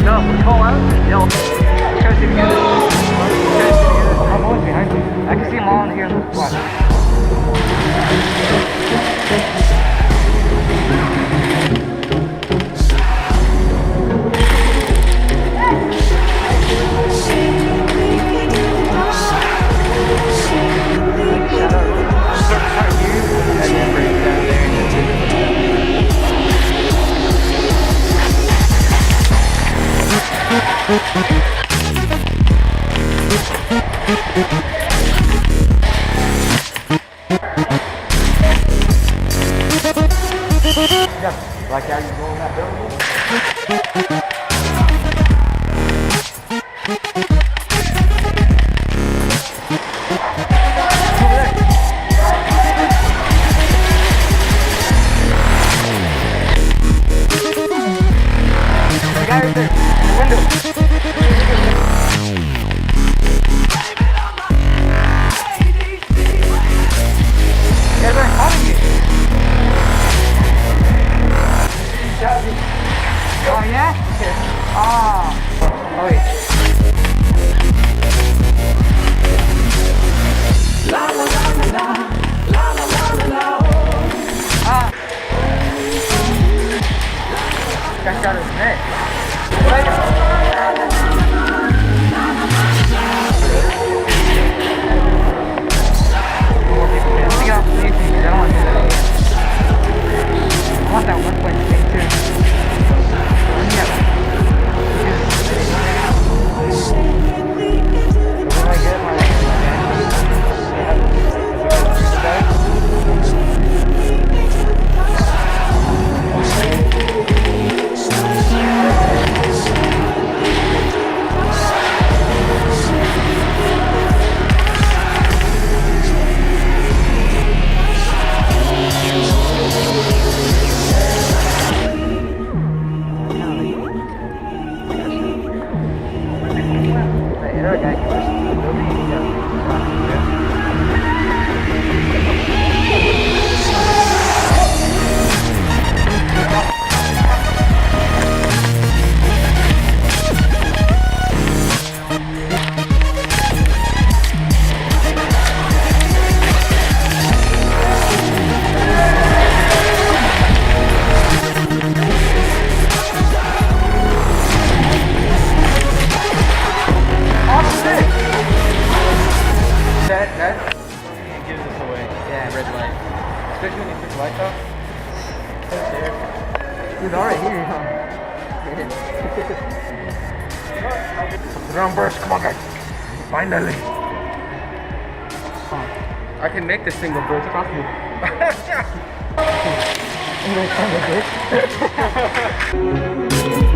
No, call out. Yell. Try to see if you get it. I'm always behind you. I can see them all in here in the watch. Like how you go in that building? The guy right there, in the window. Guys are calling you. Oh yeah? Ah. Oh wait. La la la la la la la la. Ah. Got shot in his neck. I want that 1.2 too. That gives us away. Yeah, red light. Especially when you put the lights off. He's already here, huh? Round burst, come on guys. Finally. I can make this thing go burst, trust me. You don't sound like this.